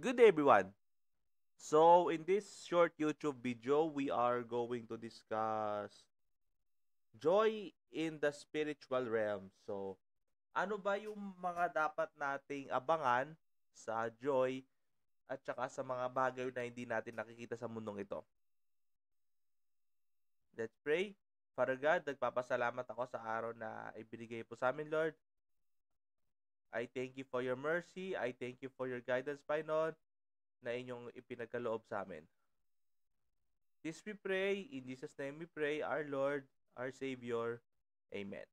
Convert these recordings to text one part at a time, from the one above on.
Good day, everyone. So, in this short YouTube video, we are going to discuss joy in the spiritual realm. So, ano ba yung mga dapat nating abangan sa joy at saka sa mga bagay na hindi natin nakikita sa mundong ito? Let's pray. Father God, nagpapasalamat ako sa araw na ibinigay po sa amin, Lord. I thank you for your mercy. I thank you for your guidance, Panginoon, na inyong ipinagkaloob sa amin. This we pray, in Jesus' name we pray, our Lord, our Savior. Amen.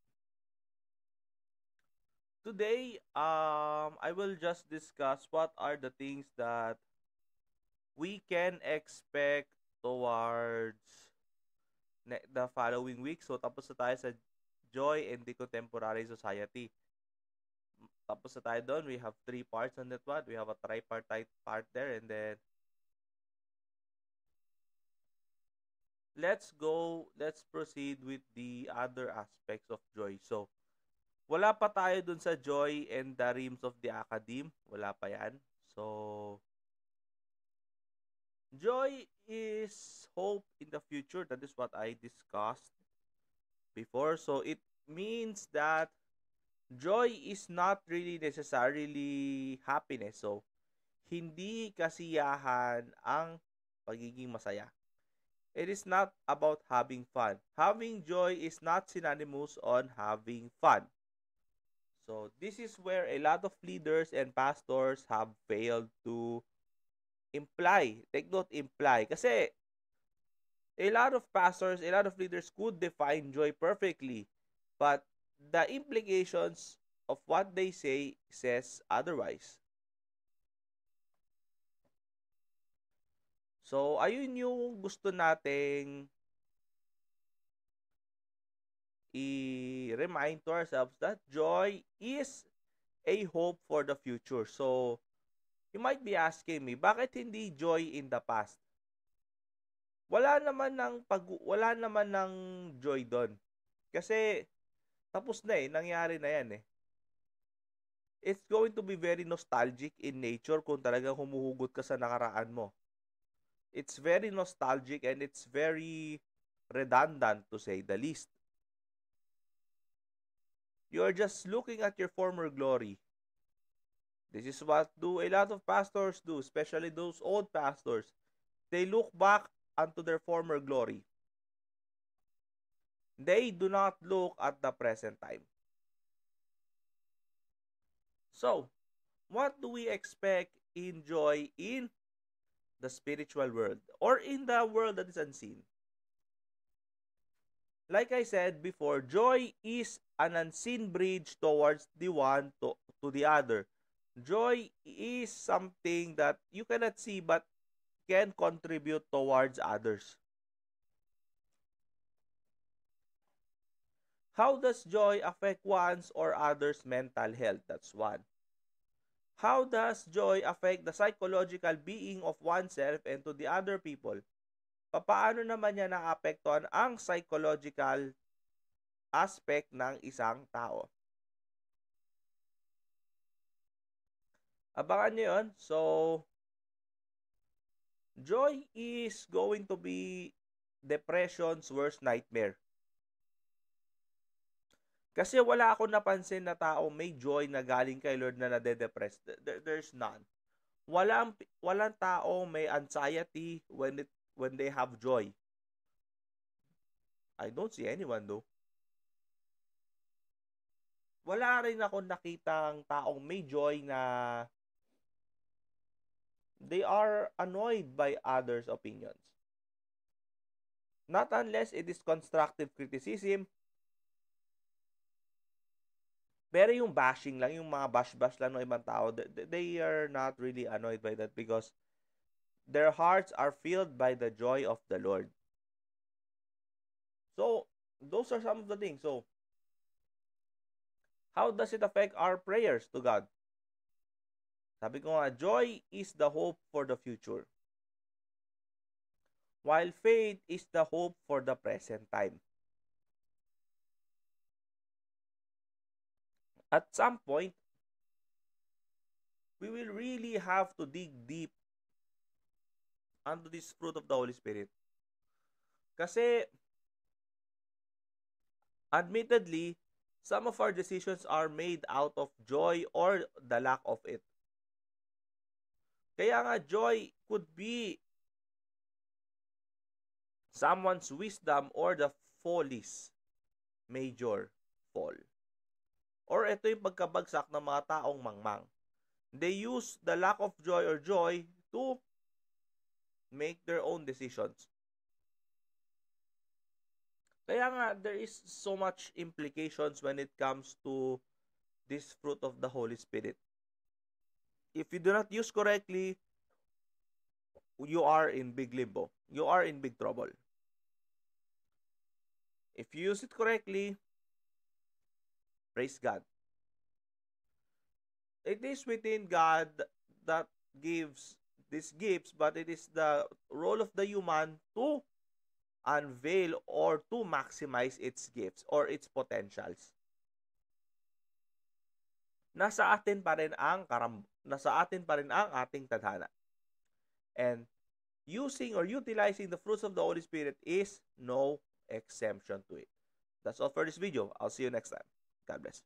Today, I will just discuss what are the things that we can expect towards the following week. So, tapos na tayo sa Joy in the Contemporary Society. Tapos na tayo doon. We have three parts on that one. We have a tripartite part there. And then, let's proceed with the other aspects of joy. So, wala pa tayo dun sa Joy and the Realms of the Academe. Wala pa yan. So, joy is hope in the future. That is what I discussed before. So, it means that joy is not really necessarily happiness. So, hindi kasiyahan ang pagiging masaya. It is not about having fun. Having joy is not synonymous on having fun. So, this is where a lot of leaders and pastors have failed to imply. Take note, imply. Kasi, a lot of pastors, a lot of leaders could define joy perfectly. But, the implications of what they say says otherwise. So, ayun yung gusto nating i-remind to ourselves that joy is a hope for the future. So, you might be asking me, bakit hindi joy in the past? Wala naman ng joy doon. Kasi tapos na nangyari na 'yan eh. It's going to be very nostalgic in nature kung talagang humuhugot ka sa nakaraan mo. It's very nostalgic and it's very redundant to say the least. You're just looking at your former glory. This is what do a lot of pastors do, especially those old pastors. They look back unto their former glory. They do not look at the present time. So, what do we expect in joy in the spiritual world or in the world that is unseen? Like I said before, joy is an unseen bridge towards the one to the other. Joy is something that you cannot see but can contribute towards others. How does joy affect one's or others' mental health? That's one. How does joy affect the psychological being of oneself and to the other people? Paano naman niya naapektuhan ang psychological aspect ng isang tao? Abangan niyo yun. So, joy is going to be depression's worst nightmare. Kasi wala ako napansin na tao may joy na galing kay Lord na nade-depress. There's none. Walang tao may anxiety when they have joy. I don't see anyone though. Wala rin ako nakitang taong may joy na they are annoyed by others' opinions. Not unless it is constructive criticism, pero yung bashing lang, yung mga bash-bash lang ng ibang tao, they are not really annoyed by that because their hearts are filled by the joy of the Lord. So, those are some of the things. So, how does it affect our prayers to God? Sabi ko nga, joy is the hope for the future, while faith is the hope for the present time. At some point, we will really have to dig deep onto this fruit of the Holy Spirit. Kasi, admittedly, some of our decisions are made out of joy or the lack of it. Kaya nga, joy could be someone's wisdom or the follies major fall. Or ito yung pagkabagsak ng mga taong mangmang. They use the lack of joy to make their own decisions. Kaya nga, there is so much implications when it comes to this fruit of the Holy Spirit. If you do not use correctly, you are in big limbo. You are in big trouble. If you use it correctly, praise God. It is within God that gives these gifts, but it is the role of the human to unveil or to maximize its gifts or its potentials. Nasa atin pa rin ang ating tadhana. And using or utilizing the fruits of the Holy Spirit is no exemption to it. That's all for this video. I'll see you next time. God bless.